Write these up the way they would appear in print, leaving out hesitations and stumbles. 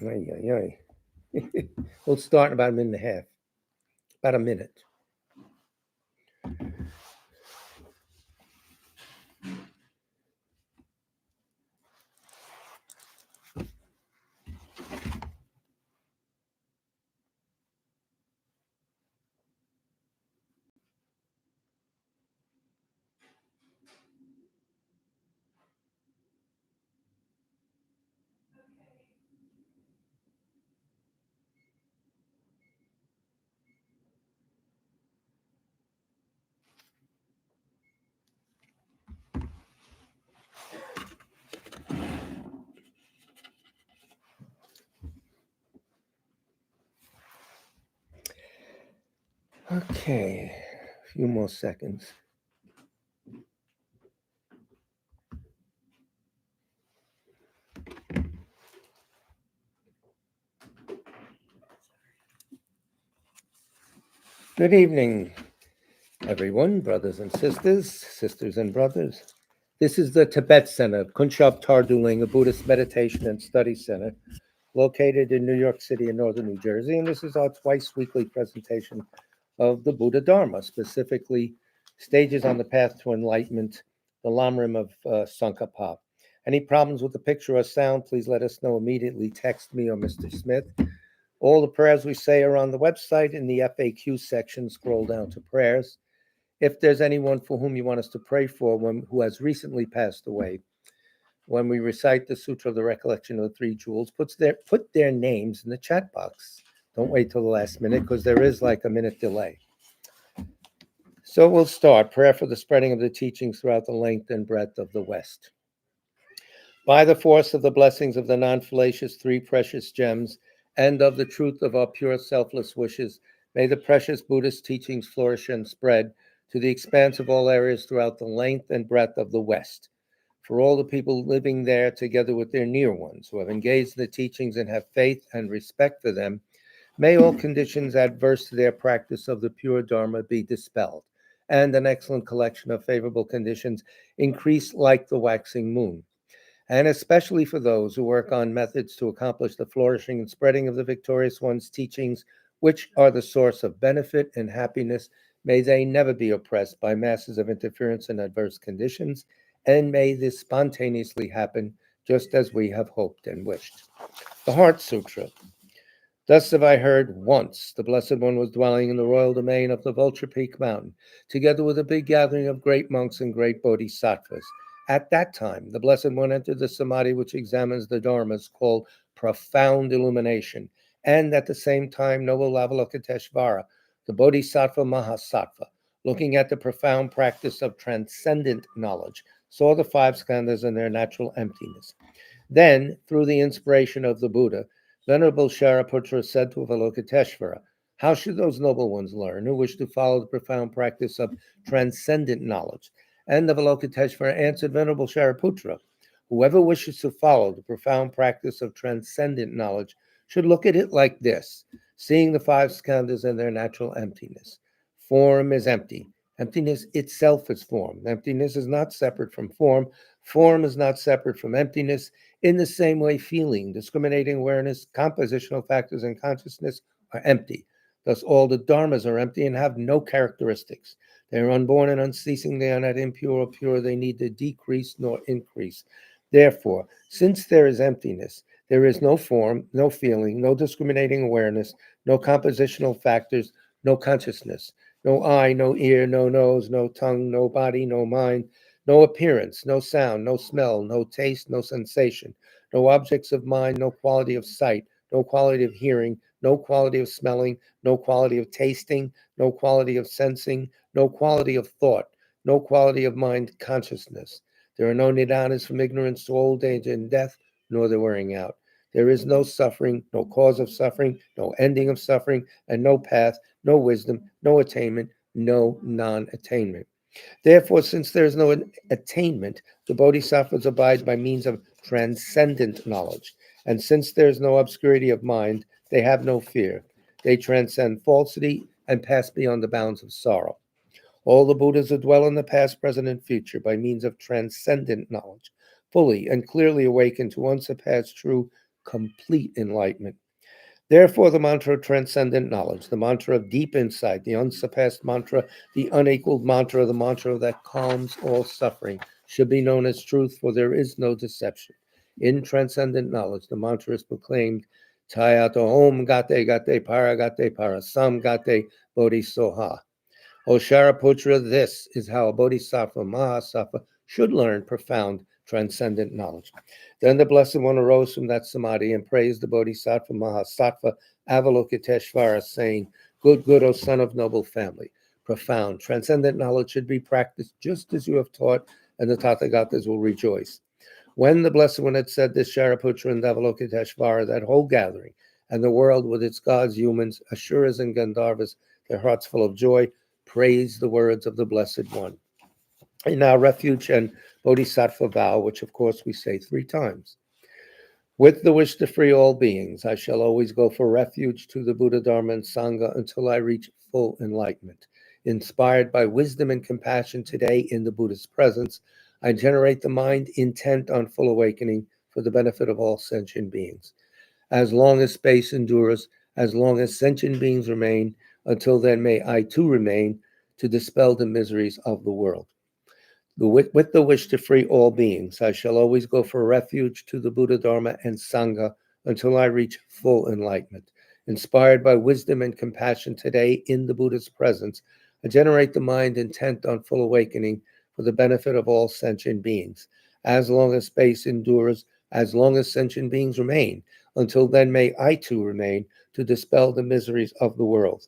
Ay, ay, ay. We'll start in about a minute and a half. About a minute. Okay, a few more seconds. Good evening, everyone, brothers and sisters and brothers. This is the Tibet Center, Kunshab Tarduling, a Buddhist meditation and study center located in New York City and northern New Jersey. And this is our twice weekly presentation of the Buddha Dharma, specifically Stages on the Path to Enlightenment, the Lamrim of Tsongkhapa. Any problems with the picture or sound, please let us know immediately. Text me or Mr. Smith. All the prayers we say are on the website in the FAQ section. Scroll down to prayers. If there's anyone for whom you want us to pray for, who has recently passed away, when we recite the Sutra of the Recollection of the Three Jewels, put their names in the chat box. Don't wait till the last minute, because there is like a minute delay. So we'll start. Prayer for the spreading of the teachings throughout the length and breadth of the West. By the force of the blessings of the non-fallacious three precious gems and of the truth of our pure selfless wishes, may the precious Buddhist teachings flourish and spread to the expanse of all areas throughout the length and breadth of the West. For all the people living there, together with their near ones who have engaged in the teachings and have faith and respect for them, may all conditions adverse to their practice of the pure Dharma be dispelled, and an excellent collection of favorable conditions increase like the waxing moon. And especially for those who work on methods to accomplish the flourishing and spreading of the victorious one's teachings, which are the source of benefit and happiness, may they never be oppressed by masses of interference and adverse conditions, and may this spontaneously happen just as we have hoped and wished. The Heart Sutra. Thus have I heard once the Blessed One was dwelling in the royal domain of the Vulture Peak Mountain, together with a big gathering of great monks and great bodhisattvas. At that time, the Blessed One entered the samadhi which examines the dharmas, called profound illumination, and at the same time, noble Avalokiteshvara, the bodhisattva mahasattva, looking at the profound practice of transcendent knowledge, saw the five skandhas in their natural emptiness. Then, through the inspiration of the Buddha, Venerable Shariputra said to Avalokiteshvara, how should those noble ones learn who wish to follow the profound practice of transcendent knowledge? And Avalokiteshvara answered Venerable Shariputra, whoever wishes to follow the profound practice of transcendent knowledge should look at it like this, seeing the five skandhas in their natural emptiness. Form is empty. Emptiness itself is form. Emptiness is not separate from form. Form is not separate from emptiness. In the same way, feeling, discriminating awareness, compositional factors, and consciousness are empty. Thus, all the dharmas are empty and have no characteristics. They are unborn and unceasing. They are not impure or pure. They neither decrease nor increase. Therefore, since there is emptiness, there is no form, no feeling, no discriminating awareness, no compositional factors, no consciousness, no eye, no ear, no nose, no tongue, no body, no mind, no appearance, no sound, no smell, no taste, no sensation, no objects of mind, no quality of sight, no quality of hearing, no quality of smelling, no quality of tasting, no quality of sensing, no quality of thought, no quality of mind consciousness. There are no nidanas from ignorance to old age and death, nor the wearing out. There is no suffering, no cause of suffering, no ending of suffering, and no path, no wisdom, no attainment, no non-attainment. Therefore, since there is no attainment, the bodhisattvas abide by means of transcendent knowledge. And since there is no obscurity of mind, they have no fear. They transcend falsity and pass beyond the bounds of sorrow. All the Buddhas who dwell in the past, present, and future by means of transcendent knowledge, fully and clearly awakened to unsurpassed true complete enlightenment. Therefore, the mantra of transcendent knowledge, the mantra of deep insight, the unsurpassed mantra, the unequaled mantra, the mantra that calms all suffering, should be known as truth, for there is no deception. In transcendent knowledge, the mantra is proclaimed, Tayato Om Gate Gate Para Gate Para Sam Gate Bodhisoha. O Shariputra, this is how a bodhisattva, mahasattva, should learn profound transcendent knowledge. Then the Blessed One arose from that samadhi and praised the bodhisattva, mahasattva, Avalokiteshvara, saying, Good, good, O son of noble family. Profound, transcendent knowledge should be practiced just as you have taught, and the Tathagatas will rejoice. When the Blessed One had said this, Shariputra and Avalokiteshvara, that whole gathering, and the world with its gods, humans, Asuras, and Gandharvas, their hearts full of joy, praise the words of the Blessed One. And now refuge and bodhisattva vow, which of course we say 3 times. With the wish to free all beings, I shall always go for refuge to the Buddha, Dharma, and Sangha until I reach full enlightenment. Inspired by wisdom and compassion today in the Buddha's presence, I generate the mind intent on full awakening for the benefit of all sentient beings. As long as space endures, as long as sentient beings remain, until then may I too remain to dispel the miseries of the world. With the wish to free all beings, I shall always go for refuge to the Buddha, Dharma, and Sangha until I reach full enlightenment. Inspired by wisdom and compassion today in the Buddha's presence, I generate the mind intent on full awakening for the benefit of all sentient beings. As long as space endures, as long as sentient beings remain, until then may I too remain to dispel the miseries of the world.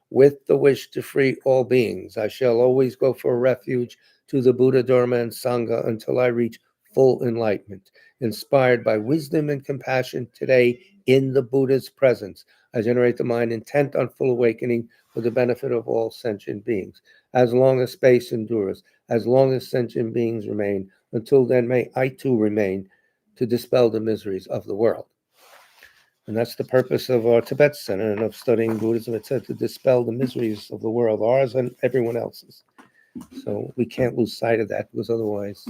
With the wish to free all beings, I shall always go for refuge to the Buddha, Dharma, and Sangha until I reach full enlightenment. Inspired by wisdom and compassion today in the Buddha's presence, I generate the mind intent on full awakening for the benefit of all sentient beings. As long as space endures, as long as sentient beings remain, until then may I too remain to dispel the miseries of the world. And that's the purpose of our Tibet Center and of studying Buddhism. It's to dispel the miseries of the world, ours and everyone else's. So we can't lose sight of that, because otherwise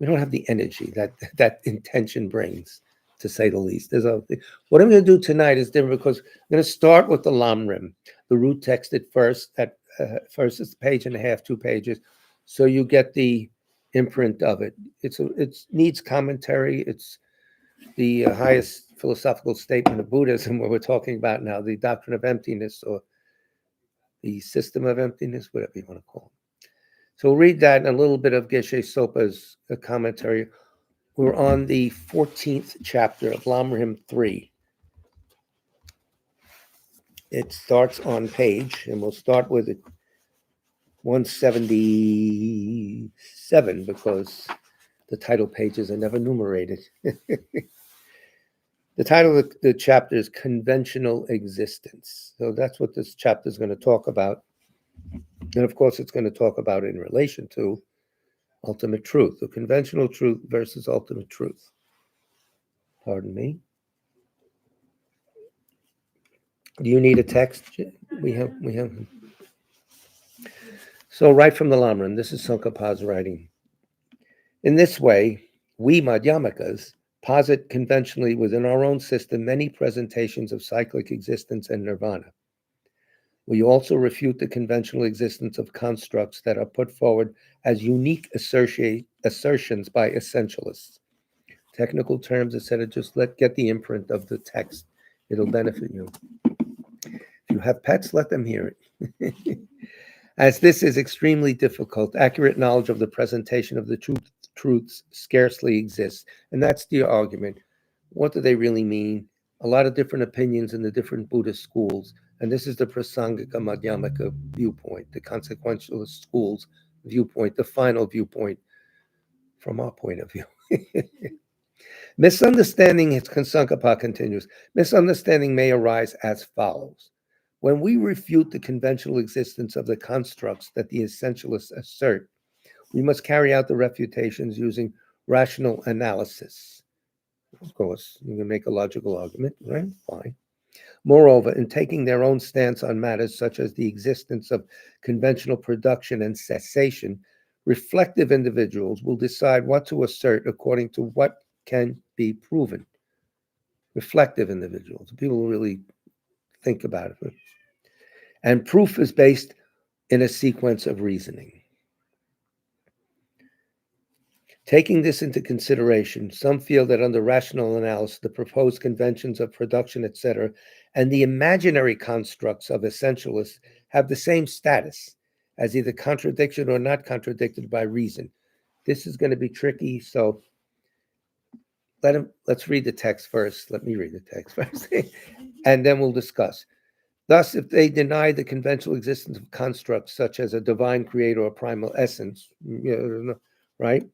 we don't have the energy that intention brings, to say the least. What I'm going to do tonight is different, because I'm going to start with the Lamrim, the root text at first. First it's a page and a half, 2 pages, so you get the imprint of it. It needs commentary. It's the highest philosophical statement of Buddhism, what we're talking about now, the doctrine of emptiness, or the system of emptiness, whatever you want to call it. So we'll read that and a little bit of Geshe Sopa's commentary. We're on the 14th chapter of Lamrim 3. It starts on page, and we'll start with 177, because the title pages are never numerated. The title of the chapter is Conventional Existence. So that's what this chapter is going to talk about. And of course, it's going to talk about it in relation to ultimate truth, the conventional truth versus ultimate truth. Pardon me. Do you need a text? We have. So right from the Lamrim, this is Tsongkhapa's writing. In this way, we Madhyamikas posit conventionally within our own system many presentations of cyclic existence and nirvana. We also refute the conventional existence of constructs that are put forward as unique assertions by essentialists. Technical terms, etc. Just get the imprint of the text. It'll benefit you. If you have pets, let them hear it. As this is extremely difficult, accurate knowledge of the presentation of the truths scarcely exists. And that's the argument. What do they really mean? A lot of different opinions in the different Buddhist schools. And this is the Prasangika Madhyamika viewpoint, the consequentialist school's viewpoint, the final viewpoint from our point of view. Misunderstanding, Tsongkhapa continues, misunderstanding may arise as follows. When we refute the conventional existence of the constructs that the essentialists assert, we must carry out the refutations using rational analysis. Of course, you can make a logical argument, right? Fine. Moreover, in taking their own stance on matters such as the existence of conventional production and cessation, reflective individuals will decide what to assert according to what can be proven. reflective individuals, people who really think about it. And proof is based in a sequence of reasoning. Taking this into consideration, some feel that under rational analysis, the proposed conventions of production, etc., and the imaginary constructs of essentialists have the same status as either contradiction or not contradicted by reason. This is going to be tricky, so let's read the text first. Let me read the text first, and then we'll discuss. Thus, if they deny the conventional existence of constructs such as a divine creator or primal essence, right?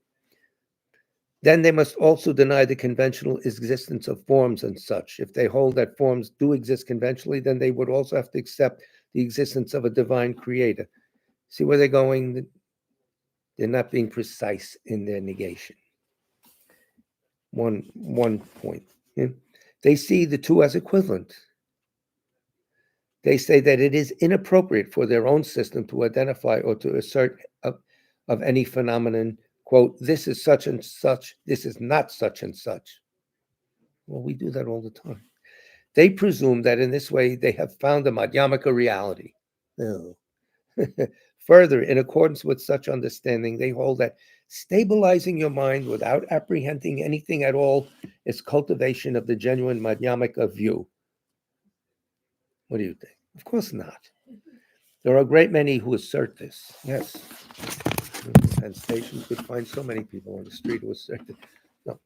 Then they must also deny the conventional existence of forms and such. If they hold that forms do exist conventionally, then they would also have to accept the existence of a divine creator. See where they're going? They're not being precise in their negation. One point. They see the two as equivalent. They say that it is inappropriate for their own system to identify or to assert of any phenomenon, quote, this is such and such, this is not such and such. Well, we do that all the time. They presume that in this way they have found a Madhyamaka reality. No. Further, in accordance with such understanding, they hold that stabilizing your mind without apprehending anything at all is cultivation of the genuine Madhyamaka view. What do you think? Of course not. There are a great many who assert this. Yes. Penn Station could find so many people on the street who assert it. No.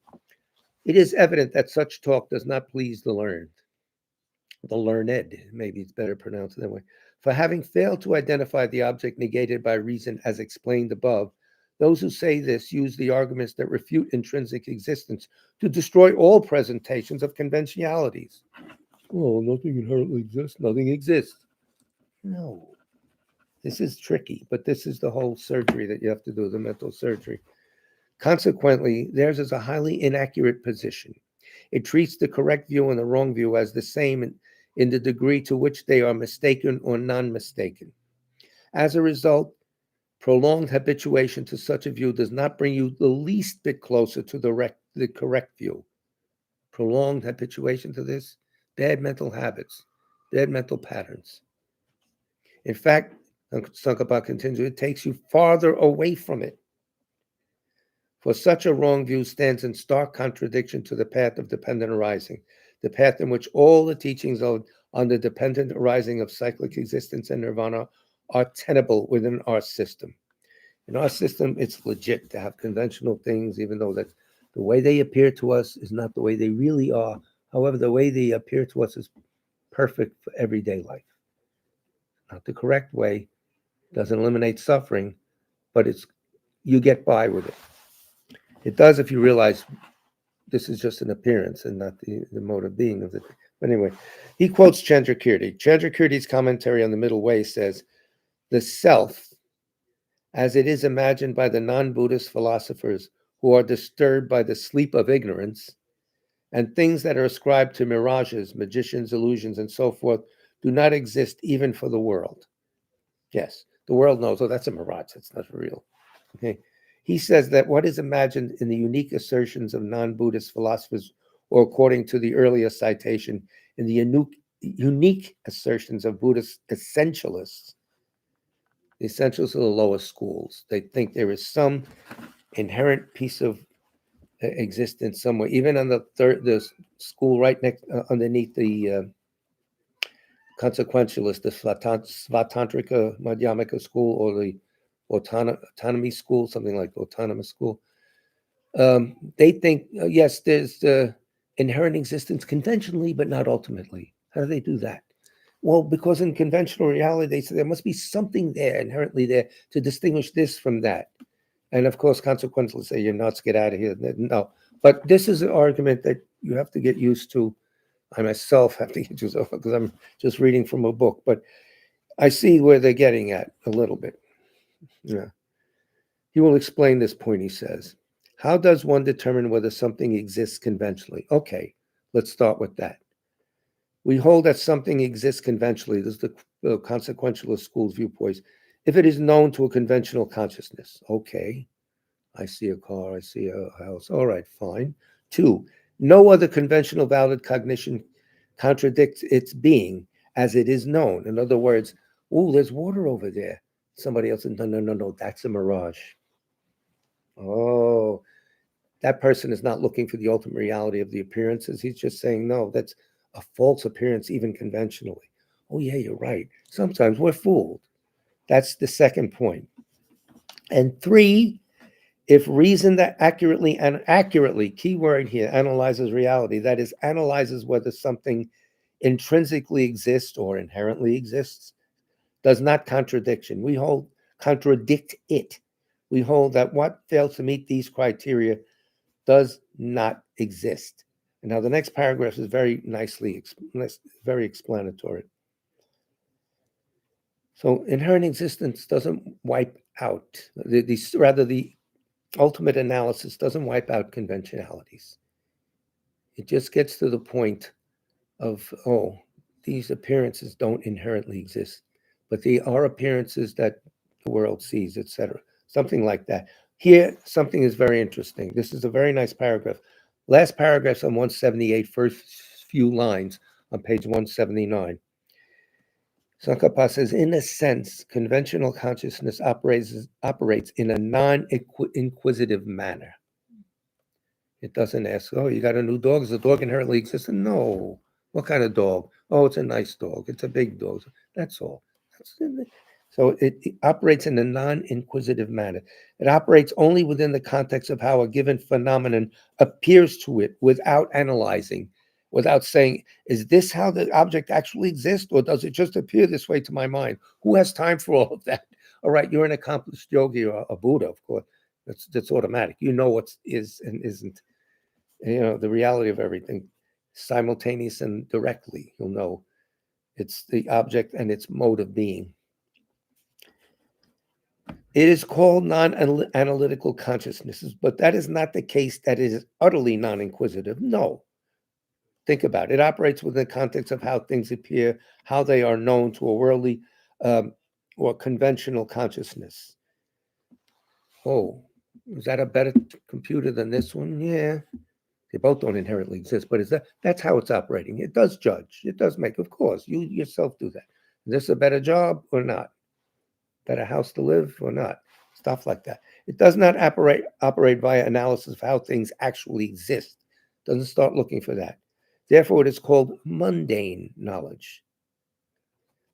It is evident that such talk does not please the learned. The learned, maybe it's better pronounced that way. For having failed to identify the object negated by reason as explained above, those who say this use the arguments that refute intrinsic existence to destroy all presentations of conventionalities. Oh, nothing inherently exists. Nothing exists. No. This is tricky, but this is the whole surgery that you have to do, the mental surgery. Consequently, theirs is a highly inaccurate position. It treats the correct view and the wrong view as the same in the degree to which they are mistaken or non-mistaken. As a result, prolonged habituation to such a view does not bring you the least bit closer to the correct view. Prolonged habituation to this, bad mental habits, bad mental patterns. In fact, Tsongkhapa continues, it takes you farther away from it. For such a wrong view stands in stark contradiction to the path of dependent arising, the path in which all the teachings on the dependent arising of cyclic existence and nirvana are tenable within our system. In our system, it's legit to have conventional things, even though that the way they appear to us is not the way they really are. However, the way they appear to us is perfect for everyday life. Not the correct way, doesn't eliminate suffering, but you get by with it. It does if you realize this is just an appearance and not the mode of being of the thing. But anyway, he quotes Chandrakirti. Chandrakirti's commentary on the Middle Way says, the self, as it is imagined by the non-Buddhist philosophers who are disturbed by the sleep of ignorance, and things that are ascribed to mirages, magicians, illusions, and so forth, do not exist even for the world. Yes, the world knows, oh, that's a mirage, that's not real. Okay. He says that what is imagined in the unique assertions of non-Buddhist philosophers, or according to the earlier citation, in the unique assertions of Buddhist essentialists, the essentialists are the lowest schools. They think there is some inherent piece of existence somewhere, even on the school right next underneath the consequentialist, the Svatantrika Madhyamaka school, or the autonomy school, something like autonomous school. They think, yes, there's inherent existence conventionally, but not ultimately. How do they do that? Well, because in conventional reality, they say there must be something there, inherently there, to distinguish this from that. And of course, consequentialists say, you're nuts, get out of here. No, but this is an argument that you have to get used to. I myself have to get used to because I'm just reading from a book, but I see where they're getting at a little bit. Yeah. He will explain this point, he says. How does one determine whether something exists conventionally? Okay, let's start with that. We hold that something exists conventionally. This is the consequentialist school's viewpoints. If it is known to a conventional consciousness, okay, I see a car, I see a house. All right, fine. 2, No other conventional valid cognition contradicts its being as it is known. In other words, oh, there's water over there. Somebody else said, no, that's a mirage. Oh, that person is not looking for the ultimate reality of the appearances. He's just saying, no, that's a false appearance, even conventionally. Oh, yeah, you're right. Sometimes we're fooled. That's the second point. And three, if reason that accurately, key word here, analyzes reality, that is, analyzes whether something intrinsically exists or inherently exists, does not contradict it. We hold that what fails to meet these criteria does not exist. And now the next paragraph is very very explanatory. So inherent existence doesn't wipe out, the ultimate analysis doesn't wipe out conventionalities. It just gets to the point of, oh, these appearances don't inherently exist, but they are appearances that the world sees, etc. Something like that. Here, something is very interesting. This is a very nice paragraph. Last paragraph on 178, first few lines on page 179. Tsongkhapa says, in a sense, conventional consciousness operates in a non-inquisitive manner. It doesn't ask, oh, you got a new dog? Does the dog inherently exist? No. What kind of dog? Oh, it's a nice dog. It's a big dog. That's all. So it operates in a non-inquisitive manner. It operates only within the context of how a given phenomenon appears to it without analyzing, without saying, is this how the object actually exists, or does it just appear this way to my mind? Who has time for all of that? All right, you're an accomplished yogi or a Buddha, of course. That's automatic. You know what is and isn't. And, the reality of everything, simultaneous and directly. You'll know it's the object and its mode of being. It is called non-analytical consciousnesses, but that is not the case that it is utterly non-inquisitive. No. Think about it. It operates within the context of how things appear, how they are known to a worldly or conventional consciousness. Oh, is that a better computer than this one? Yeah. They both don't inherently exist, but that's how it's operating. It does judge. It does make, of course, you yourself do that. Is this a better job or not? Better house to live or not? Stuff like that. It does not operate via analysis of how things actually exist. Doesn't start looking for that. Therefore, it is called mundane knowledge.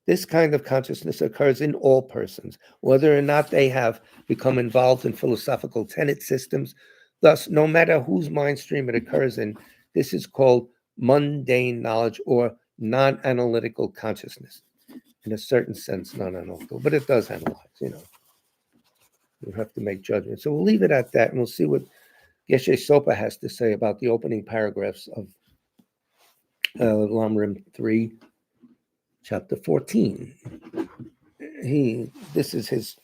This kind of consciousness occurs in all persons, whether or not they have become involved in philosophical tenet systems. Thus, no matter whose mind stream it occurs in, this is called mundane knowledge or non-analytical consciousness. In a certain sense, non-analytical, but it does analyze, You have to make judgments. So we'll leave it at that, and we'll see what Geshe Sopa has to say about the opening paragraphs of Lamrim 3, chapter 14. This is his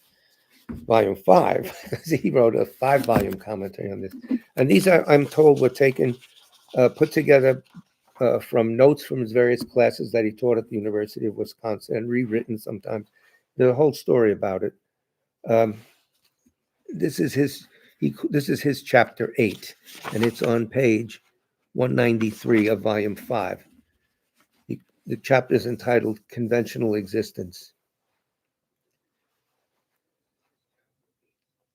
volume 5, because he wrote a 5-volume commentary on this. And these are, I'm told, were put together from notes from his various classes that he taught at the University of Wisconsin and rewritten sometimes. The whole story about it. This is his chapter 8, and it's on page 193 of volume 5. The chapter is entitled Conventional Existence.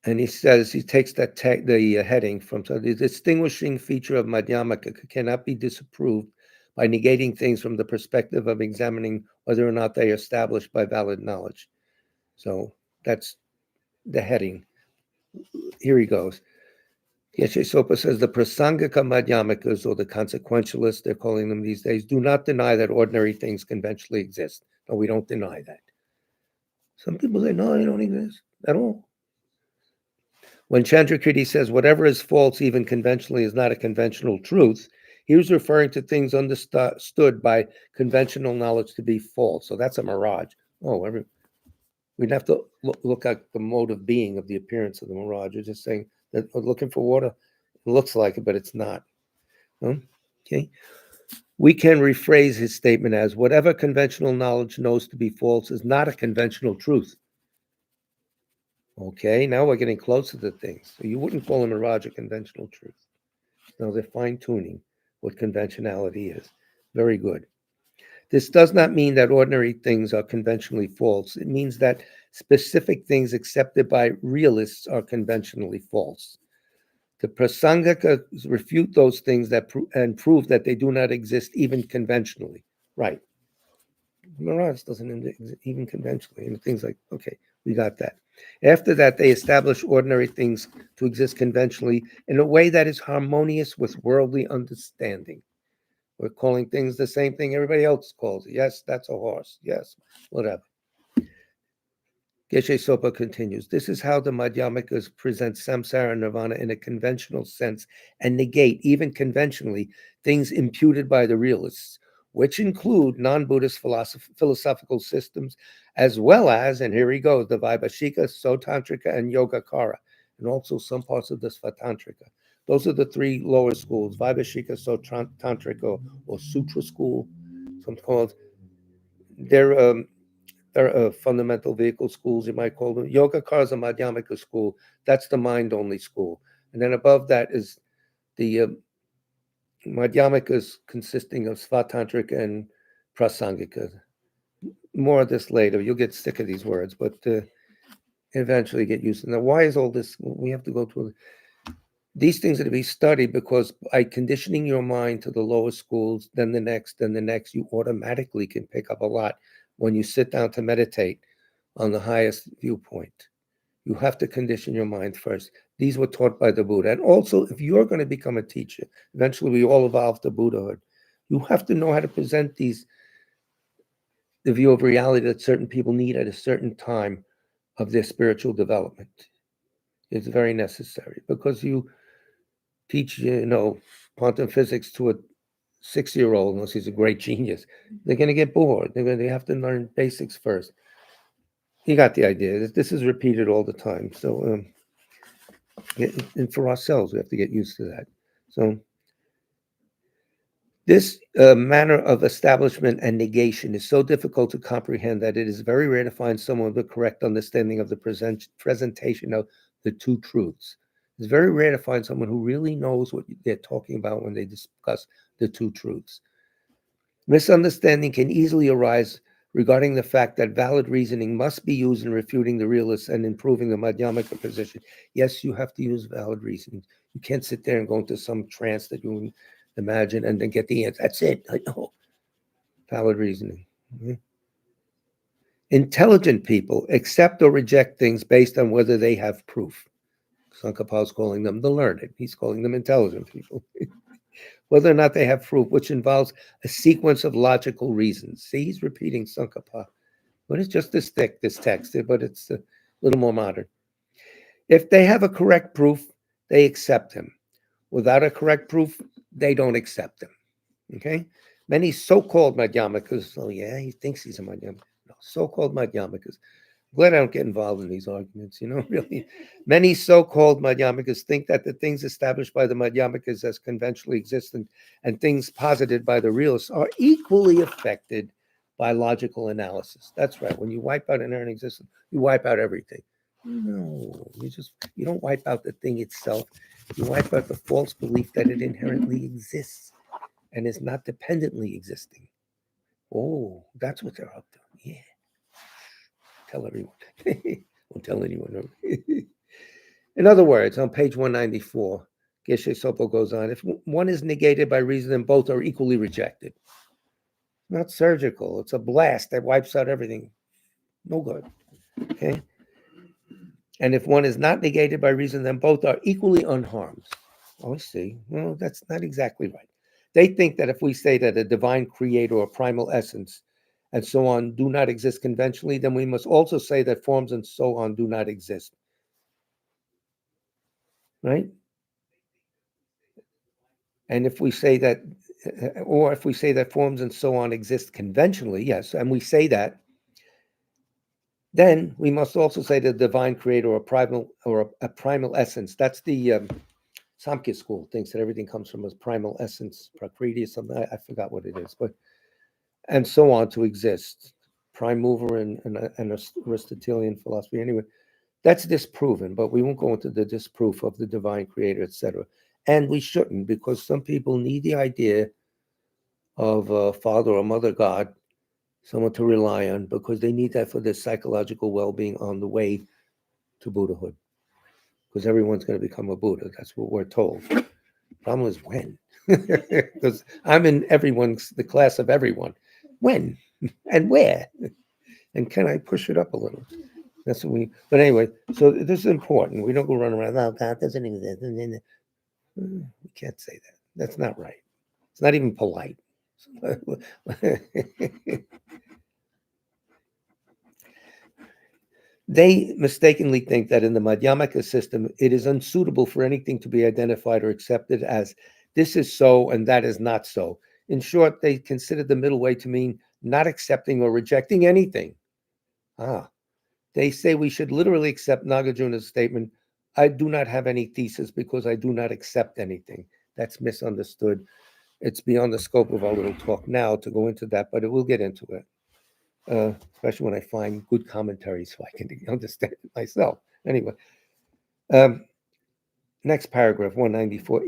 And he says, he takes the heading from, so the distinguishing feature of Madhyamaka cannot be disapproved by negating things from the perspective of examining whether or not they are established by valid knowledge. So that's the heading. Here he goes. Geshe Sopa says the Prasangika Madhyamikas, or the consequentialists, they're calling them these days, do not deny that ordinary things conventionally exist. No, we don't deny that. Some people say, no, they don't exist at all. When Chandrakirti says whatever is false, even conventionally, is not a conventional truth, he was referring to things understood by conventional knowledge to be false. So that's a mirage. We'd have to look at the mode of being of the appearance of the mirage. You're just saying that we're looking for water. It looks like it, but it's not. Okay. We can rephrase his statement as whatever conventional knowledge knows to be false is not a conventional truth. Okay, now we're getting closer to things. So you wouldn't call a mirage a conventional truth. No, they're fine-tuning. what conventionality is. Very good. This does not mean that ordinary things are conventionally false. It means that specific things accepted by realists are conventionally false. The Prasangikas refute those things and prove that they do not exist even conventionally. Right. Mirage doesn't even conventionally. And things like, okay, we got that. After that, they establish ordinary things to exist conventionally in a way that is harmonious with worldly understanding. We're calling things the same thing everybody else calls it. Yes, that's a horse. Yes, whatever. Geshe Sopa continues, this is how the Madhyamikas present samsara and nirvana in a conventional sense and negate, even conventionally, things imputed by the realists, which include non-Buddhist philosophical systems, as well as, and here he goes, the Vaibhashika, Sotantrika, and Yogacara, and also some parts of the Svatantrika. Those are the three lower schools, Vaibhashika, Sotantrika, or Sutra school, some called. They're fundamental vehicle schools, you might call them. Yogacara is a Madhyamika school. That's the mind-only school. And then above that is the Madhyamikas consisting of Svatantrika and Prasangika. More of this later. You'll get sick of these words, but eventually get used to them. Now, why is all this? We have to go through. These things are to be studied because by conditioning your mind to the lower schools, then the next, you automatically can pick up a lot when you sit down to meditate on the highest viewpoint. You have to condition your mind first. These were taught by the Buddha. And also, if you're going to become a teacher, eventually we all evolve to Buddhahood, you have to know how to present the view of reality that certain people need at a certain time of their spiritual development. It's very necessary because you teach, quantum physics to a 6-year-old, unless he's a great genius, they're going to get bored. They have to learn basics first. You got the idea. This is repeated all the time. So, and for ourselves, we have to get used to that. So, this manner of establishment and negation is so difficult to comprehend that it is very rare to find someone with a correct understanding of the presentation of the two truths. It's very rare to find someone who really knows what they're talking about when they discuss the two truths. Misunderstanding can easily arise regarding the fact that valid reasoning must be used in refuting the realists and improving the Madhyamika position. Yes, you have to use valid reasoning. You can't sit there and go into some trance that you imagine and then get the answer. That's it. I know. Valid reasoning. Mm-hmm. Intelligent people accept or reject things based on whether they have proof. Tsongkhapa is calling them the learned. He's calling them intelligent people. Whether or not they have proof, which involves a sequence of logical reasons. See, he's repeating Tsongkhapa. But it's just this thick, this text, but it's a little more modern. If they have a correct proof, they accept him. Without a correct proof, they don't accept him. Okay? Many so-called Madhyamikas, oh yeah, he thinks he's a Madhyamika. No, so-called Madhyamikas. Glad I don't get involved in these arguments, really. Many so-called Madhyamikas think that the things established by the Madhyamikas as conventionally existent and things posited by the realists are equally affected by logical analysis. That's right. When you wipe out inherent existence, you wipe out everything. No, you don't wipe out the thing itself. You wipe out the false belief that it inherently exists and is not dependently existing. Oh, that's what they're up to. Yeah. Tell everyone. Won't tell anyone. In other words, on page 194, Geshe Sopo goes on, if one is negated by reason, then both are equally rejected. Not surgical. It's a blast that wipes out everything. No good. Okay? And if one is not negated by reason, then both are equally unharmed. Oh, I see. Well, that's not exactly right. They think that if we say that a divine creator or primal essence and so on do not exist conventionally, then we must also say that forms and so on do not exist. Right? And if we say that, or if we say that forms and so on exist conventionally, yes, and we say that, then we must also say the divine creator or a primal essence. That's the Samkhya school thinks that everything comes from a primal essence, Prakriti or something. I forgot what it is, but and so on to exist. Prime mover and Aristotelian philosophy. Anyway, that's disproven, but we won't go into the disproof of the divine creator, etc. And we shouldn't, because some people need the idea of a father or mother God, someone to rely on, because they need that for their psychological well-being on the way to Buddhahood. Because everyone's going to become a Buddha. That's what we're told. Problem is when. Because I'm in the class of everyone. When and where? And can I push it up a little? That's what we. But anyway, so this is important. We don't go run around. Oh, God doesn't exist. We can't say that. That's not right. It's not even polite. They mistakenly think that in the Madhyamaka system, it is unsuitable for anything to be identified or accepted as this is so and that is not so. In short, they consider the middle way to mean not accepting or rejecting anything. They say we should literally accept Nagarjuna's statement, I do not have any thesis because I do not accept anything. That's misunderstood. It's beyond the scope of our little talk now to go into that, but we'll get into it. Especially when I find good commentaries so I can understand it myself. Anyway, next paragraph, 194.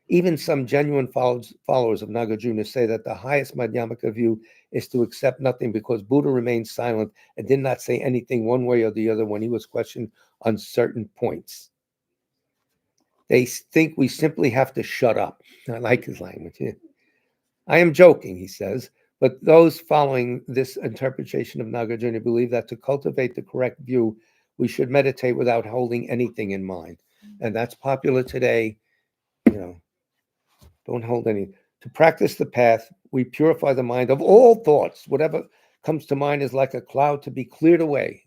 Even some genuine followers of Nagarjuna say that the highest Madhyamaka view is to accept nothing because Buddha remained silent and did not say anything one way or the other when he was questioned on certain points. They think we simply have to shut up. I like his language. Yeah. I am joking, he says, but those following this interpretation of Nagarjuna believe that to cultivate the correct view, we should meditate without holding anything in mind. And that's popular today. Don't hold any. To practice the path, we purify the mind of all thoughts. Whatever comes to mind is like a cloud to be cleared away.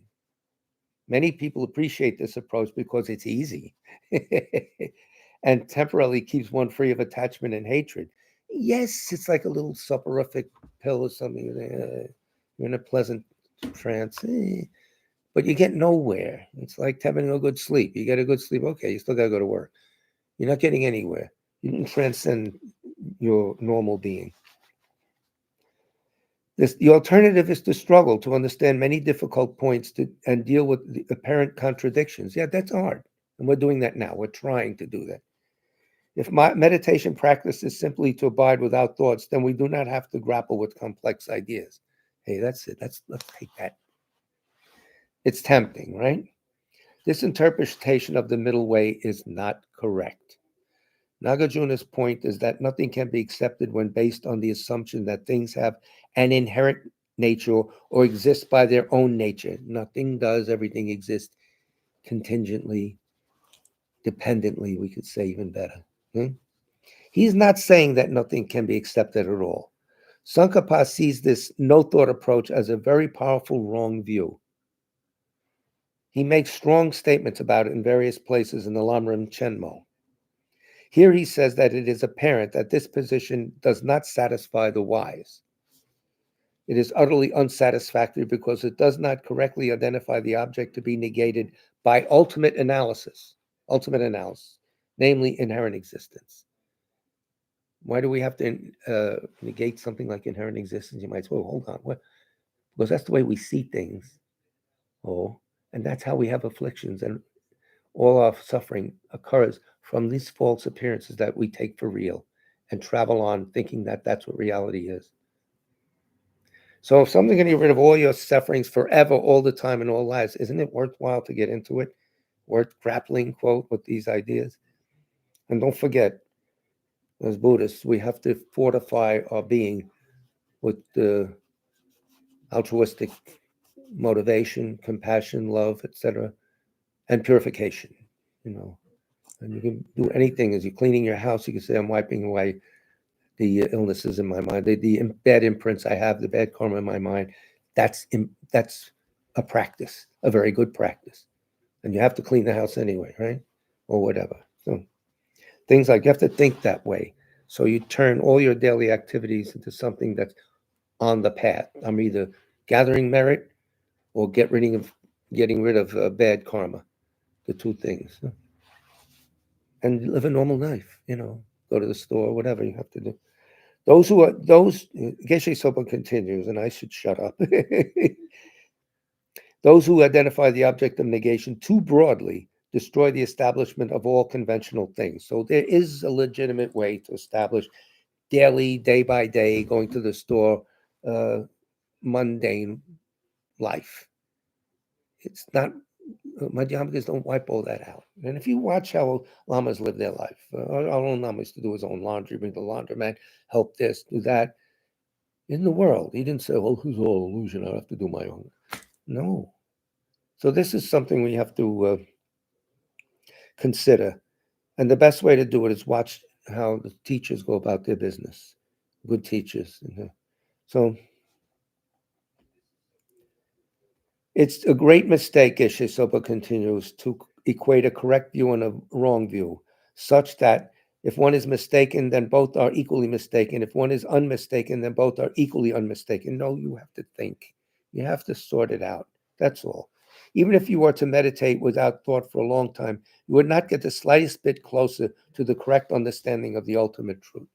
Many people appreciate this approach because it's easy and temporarily keeps one free of attachment and hatred. Yes, it's like a little soporific pill or something. You're in a pleasant trance, but you get nowhere. It's like having a good sleep. You get a good sleep, okay, you still got to go to work. You're not getting anywhere. You didn't transcend your normal being. The alternative is to struggle to understand many difficult points and deal with the apparent contradictions. Yeah, that's hard. And we're doing that now. We're trying to do that. If meditation practice is simply to abide without thoughts, then we do not have to grapple with complex ideas. Hey, that's it. Let's take that. It's tempting, right? This interpretation of the middle way is not correct. Nagarjuna's point is that nothing can be accepted when based on the assumption that things have an inherent nature or exist by their own nature. Nothing does. Everything exists contingently, dependently, we could say even better. He's not saying that nothing can be accepted at all. Tsongkhapa sees this no-thought approach as a very powerful wrong view. He makes strong statements about it in various places in the Lamrim Chenmo. Here he says that it is apparent that this position does not satisfy the wise. It is utterly unsatisfactory because it does not correctly identify the object to be negated by ultimate analysis, namely inherent existence. Why do we have to negate something like inherent existence? You might say, well, hold on. What? Because that's the way we see things. And that's how we have afflictions. And all our suffering occurs from these false appearances that we take for real and travel on thinking that that's what reality is. So if something can get rid of all your sufferings forever, all the time, in all lives, isn't it worthwhile to get into it? Worth grappling, quote, with these ideas? And don't forget, as Buddhists, we have to fortify our being with the altruistic motivation, compassion, love, etc., and purification, And you can do anything as you're cleaning your house. You can say, I'm wiping away the illnesses in my mind, the bad imprints I have, the bad karma in my mind. That's a practice, a very good practice. And you have to clean the house anyway, right? Or whatever. So things like you have to think that way. So you turn all your daily activities into something that's on the path. I'm either gathering merit or getting rid of bad karma, the two things. And live a normal life, go to the store, whatever you have to do. Geshe Sopa continues, and I should shut up. Those who identify the object of negation too broadly destroy the establishment of all conventional things. So there is a legitimate way to establish daily, day by day, going to the store, mundane life. It's not, Madhyamikas don't wipe all that out. And if you watch how lamas live their life, our own lama used to do his own laundry, bring the laundromat, help this, do that. In the world, he didn't say, well, who's all illusion? I have to do my own. No. So this is something we have to consider. And the best way to do it is watch how the teachers go about their business. Good teachers. So it's a great mistake, Geshe Sopa continues, to equate a correct view and a wrong view, such that if one is mistaken, then both are equally mistaken. If one is unmistaken, then both are equally unmistaken. No, you have to think. You have to sort it out. That's all. Even if you were to meditate without thought for a long time, you would not get the slightest bit closer to the correct understanding of the ultimate truth.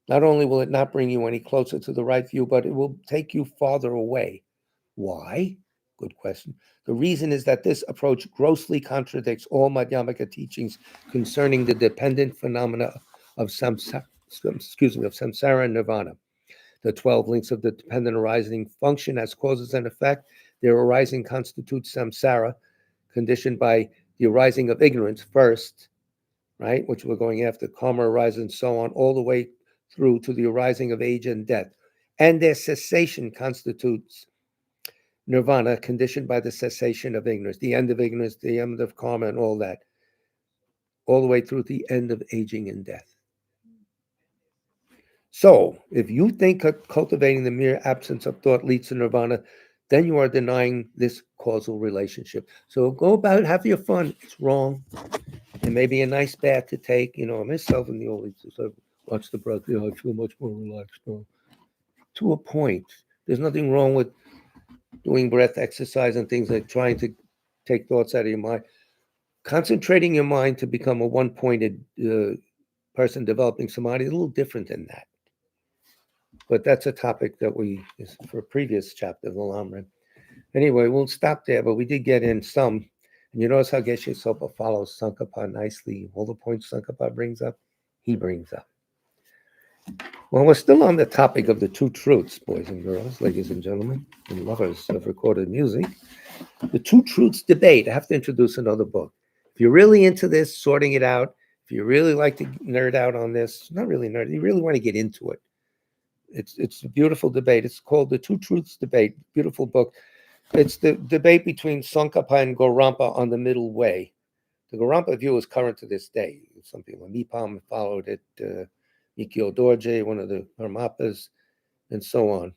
Not only will it not bring you any closer to the right view, but it will take you farther away. Why? Good question. The reason is that this approach grossly contradicts all Madhyamaka teachings concerning the dependent phenomena of samsara and nirvana. The 12 links of the dependent arising function as causes and effect. Their arising constitutes samsara, conditioned by the arising of ignorance first, right, which we're going after, karma arises and so on, all the way through to the arising of age and death. And their cessation constitutes nirvana, conditioned by the cessation of ignorance, the end of ignorance, the end of karma, and all that, all the way through the end of aging and death. So, if you think cultivating the mere absence of thought leads to nirvana, then you are denying this causal relationship. So go about, have your fun. It's wrong. It may be a nice bath to take. Myself in the old days, I watch the breath. I feel much more relaxed now. To a point. There's nothing wrong with doing breath exercise and things like trying to take thoughts out of your mind. Concentrating your mind to become a one-pointed person developing samadhi is a little different than that. But that's a topic that is for a previous chapter of the Lamrim. Anyway, we'll stop there, but we did get in some. And you notice how Geshe Sopa follows Sankapa nicely. All the points Sankapa brings up, he brings up. Well, we're still on the topic of the two truths, boys and girls, ladies and gentlemen, and lovers of recorded music. The two truths debate. I have to introduce another book. If you're really into this, sorting it out, if you really like to nerd out on this, not really nerd, you really want to get into it. It's a beautiful debate. It's called The Two Truths Debate. Beautiful book. It's the debate between Tsongkhapa and Gorampa on the middle way. The Gorampa view is current to this day. Some people, Nipam followed it, Mikio Dorje, one of the Karmapas, and so on.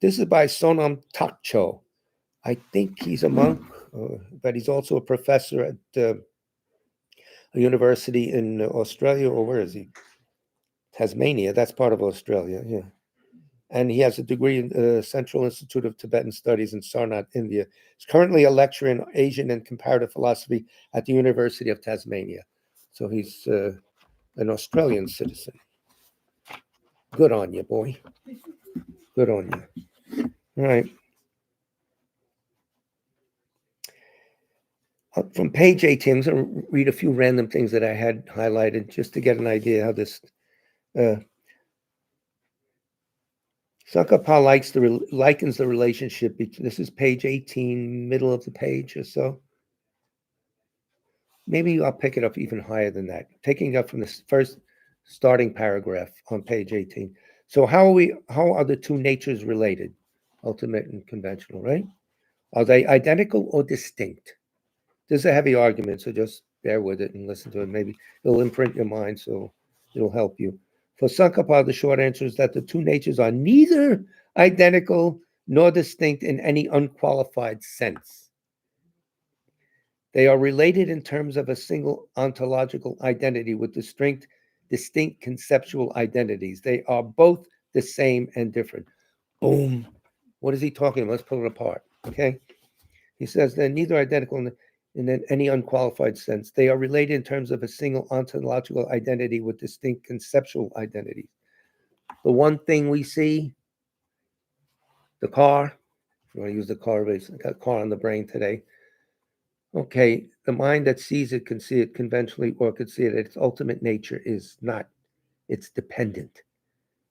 This is by Sonam Takcho. I think he's a monk, but he's also a professor at a university in Australia, or where is he? Tasmania, that's part of Australia, yeah. And he has a degree in the Central Institute of Tibetan Studies in Sarnath, India. He's currently a lecturer in Asian and comparative philosophy at the University of Tasmania. So he's an Australian citizen. Good on you, boy. Good on you. All right. From page 18, I'm going to read a few random things that I had highlighted just to get an idea how this... Tsongkhapa likens the relationship between, this is page 18, middle of the page or so. Maybe I'll pick it up even higher than that, taking it up from the first starting paragraph on page 18. So how are the two natures related? Ultimate and conventional, right? Are they identical or distinct? This is a heavy argument, so just bear with it and listen to it. Maybe it'll imprint your mind, so it'll help you. For Tsongkhapa, the short answer is that the two natures are neither identical nor distinct in any unqualified sense. They are related in terms of a single ontological identity with distinct conceptual identities. They are both the same and different. Boom. What is he talking about? Let's pull it apart, okay? He says they're neither identical in any unqualified sense. They are related in terms of a single ontological identity with distinct conceptual identities. The one thing we see, the car, if you want to use the car, got a car on the brain today. Okay, the mind that sees it can see it conventionally or could see it. Its ultimate nature is not, it's dependent.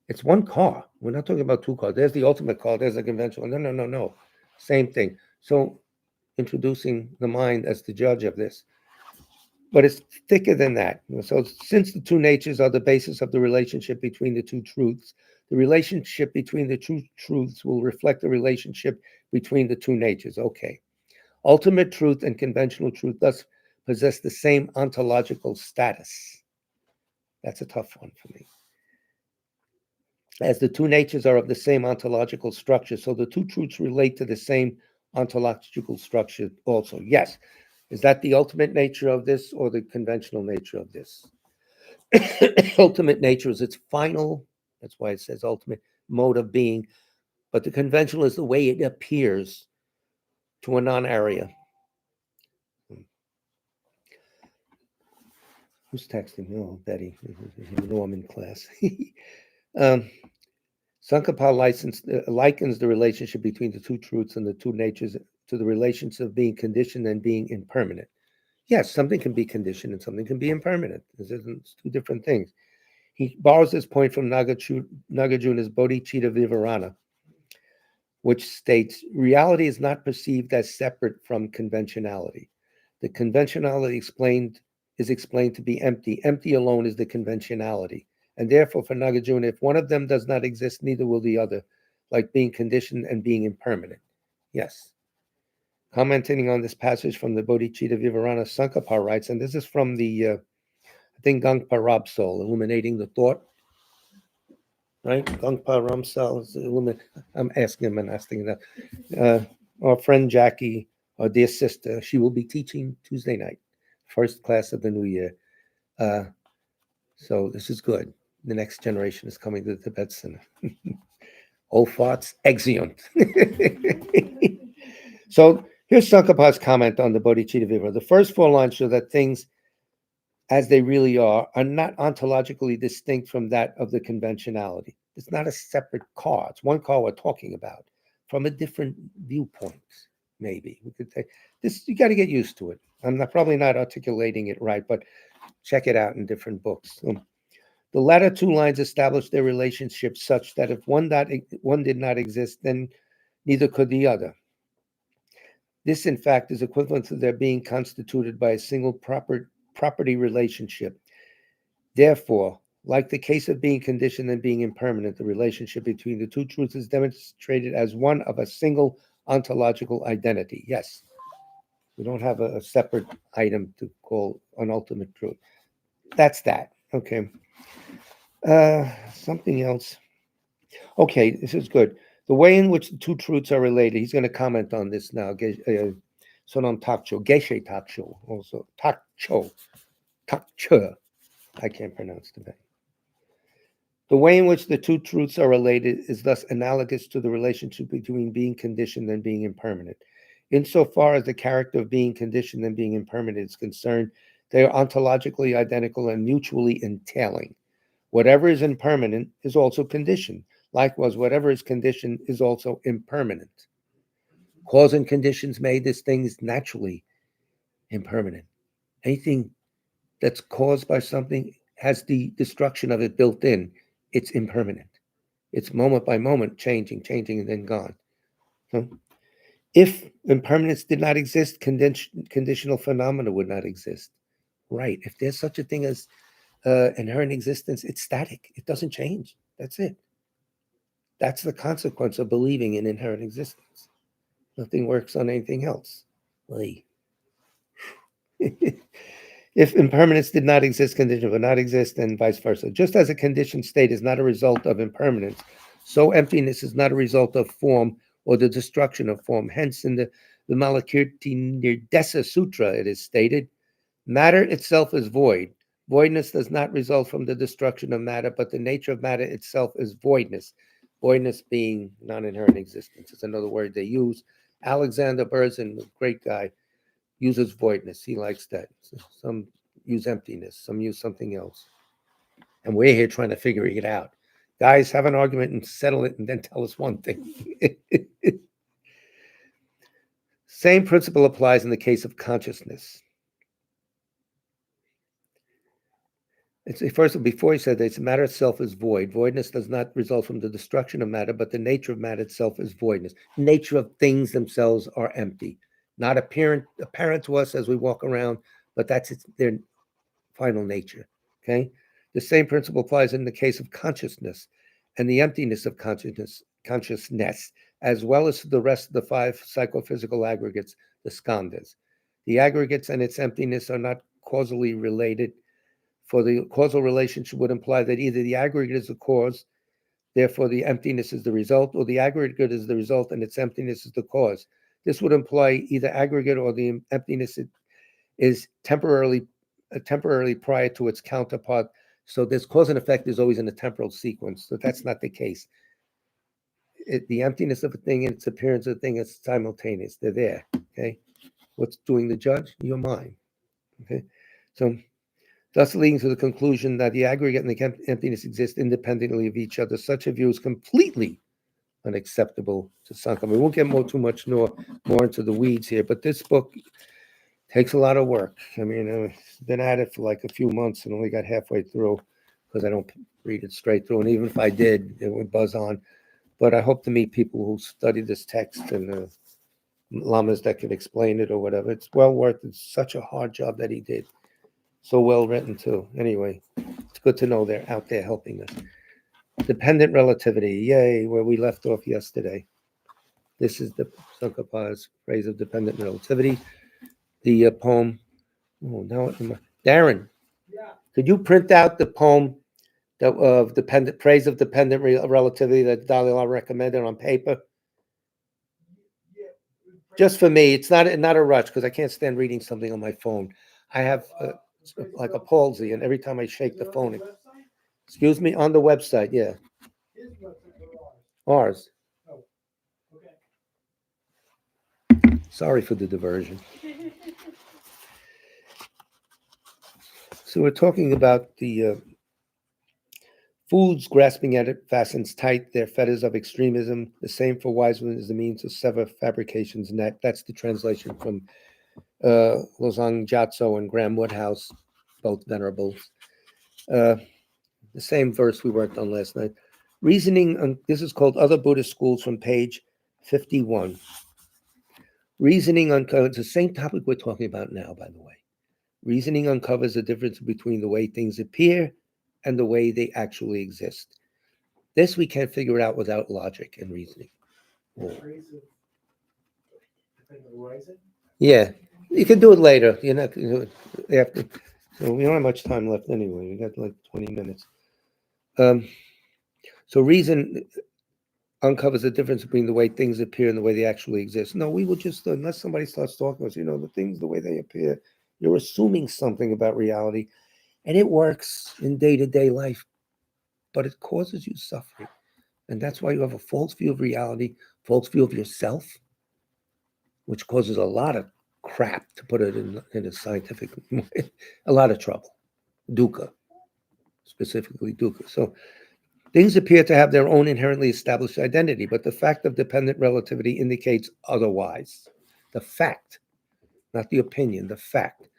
It's one car. We're not talking about two cars. There's the ultimate car, there's a conventional. No, no, no, no. Same thing. So introducing the mind as the judge of this. But it's thicker than that. So since the two natures are the basis of the relationship between the two truths, the relationship between the two truths will reflect the relationship between the two natures. Okay. Ultimate truth and conventional truth thus possess the same ontological status. That's a tough one for me. As the two natures are of the same ontological structure, so the two truths relate to the same ontological structure also. Yes. Is that the ultimate nature of this or the conventional nature of this? Ultimate nature is its final, that's why it says ultimate mode of being, but the conventional is the way it appears to a non-area. Who's texting me? Oh, Betty. You know I'm in class. Sankapa likens the relationship between the two truths and the two natures to the relations of being conditioned and being impermanent. Yes, something can be conditioned and something can be impermanent. It's two different things. He borrows this point from Nagarjuna's Bodhicitta Vivarana, which states, reality is not perceived as separate from conventionality. The conventionality is explained to be empty. Empty alone is the conventionality. And therefore, for Nagarjuna, if one of them does not exist, neither will the other, like being conditioned and being impermanent. Yes. Commenting on this passage from the Bodhicitta Vivarana, Sankapa writes, and this is from the, I think, Gangpa Rabsol, Illuminating the Thought, right? Gangpa Ramsal, I'm asking him and asking that. Our friend Jackie, our dear sister, she will be teaching Tuesday night, first class of the new year. So this is good. The next generation is coming to the Tibet Center. Old farts, exeunt. So here's Sankapa's comment on the Bodhicitta Vivarana. The first four lines show that things as they really are not ontologically distinct from that of the conventionality. It's not a separate car. It's one car we're talking about from a different viewpoint, maybe. We could say this, you got to get used to it. I'm probably not articulating it right, but check it out in different books. The latter two lines establish their relationship such that if one did not exist, then neither could the other. This, in fact, is equivalent to their being constituted by a single property relationship. Therefore, like the case of being conditioned and being impermanent, the relationship between the two truths is demonstrated as one of a single ontological identity. Yes, we don't have a separate item to call an ultimate truth. That's that. Okay. Something else. Okay, this is good. The way in which the two truths are related, he's going to comment on this now. Sonam Takcho, Geshe Takcho, also Takcho, Takcho. I can't pronounce the name. The way in which the two truths are related is thus analogous to the relationship between being conditioned and being impermanent. Insofar as the character of being conditioned and being impermanent is concerned, they are ontologically identical and mutually entailing. Whatever is impermanent is also conditioned. Likewise, whatever is conditioned is also impermanent. Cause and conditions made this thing is naturally impermanent. Anything that's caused by something has the destruction of it built in. It's impermanent. It's moment by moment changing, and then gone. So if impermanence did not exist, conditional phenomena would not exist. Right. If there's such a thing as inherent existence, it's static. It doesn't change. That's it. That's the consequence of believing in inherent existence. Nothing works on anything else. If impermanence did not exist, condition would not exist, and vice versa. Just as a conditioned state is not a result of impermanence, so emptiness is not a result of form or the destruction of form. Hence, in the Malakirti Nirdesa Sutra, it is stated, matter itself is void. Voidness does not result from the destruction of matter, but the nature of matter itself is voidness. Voidness being non-inherent existence is another word they use. Alexander Berzin, a great guy, uses voidness. He likes that. Some use emptiness, some use something else. And we're here trying to figure it out. Guys, have an argument and settle it and then tell us one thing. Same principle applies in the case of consciousness. First, before he said that matter itself is void. Voidness does not result from the destruction of matter, but the nature of matter itself is voidness. Nature of things themselves are empty, not apparent to us as we walk around, but that's their final nature. Okay, the same principle applies in the case of consciousness and the emptiness of consciousness, as well as the rest of the 5 psychophysical aggregates, the skandhas. The aggregates and its emptiness are not causally related. For the causal relationship would imply that either the aggregate is the cause, therefore the emptiness is the result, or the aggregate is the result and its emptiness is the cause. This would imply either aggregate or the emptiness is temporarily prior to its counterpart. So this cause and effect is always in a temporal sequence. So that's not the case. The emptiness of a thing and its appearance of a thing is simultaneous. They're there. Okay. What's doing the judge? Your mind. Okay. So thus leading to the conclusion that the aggregate and the emptiness exist independently of each other. Such a view is completely unacceptable to Sankhya. We won't get too much more into the weeds here, but this book takes a lot of work. I mean, I've been at it for like a few months and only got halfway through because I don't read it straight through. And even if I did, it would buzz on. But I hope to meet people who study this text and lamas that can explain it or whatever. It's well worth it. It's such a hard job that he did. So well written too. Anyway, it's good to know they're out there helping us. Dependent relativity. Yay, where we left off yesterday. This is the Tsongkhapa's phrase of dependent relativity. The poem. Oh, now Darren, could you print out the poem of dependent praise of dependent relativity that Dalai Lama recommended on paper? Just for me. It's not a rush because I can't stand reading something on my phone. I have like a palsy, and every time I shake the phone, excuse me, on the website, yeah. Ours. Sorry for the diversion. So we're talking about the fools grasping at it fastens tight their fetters of extremism. The same for wise men is the means to sever fabrication's net. That's the translation from Losang Gyatso and Graham Woodhouse, both venerables. The same verse we worked on last night. Reasoning, this is called Other Buddhist Schools from page 51. Reasoning uncovers the same topic we're talking about now, by the way. Reasoning uncovers the difference between the way things appear and the way they actually exist. This we can't figure out without logic and reasoning. Yeah, you can do it later. You're not going to do it after. So we don't have much time left anyway. We got like 20 minutes. So reason uncovers the difference between the way things appear and the way they actually exist. No, we will just, unless somebody starts talking to us, the things, the way they appear, you're assuming something about reality, and it works in day-to-day life, but it causes you suffering. And that's why you have a false view of reality, false view of yourself, which causes a lot of crap, to put it in a scientific way, a lot of trouble. Dukkha, specifically dukkha. So things appear to have their own inherently established identity, but the fact of dependent relativity indicates otherwise. The fact, not the opinion, the fact.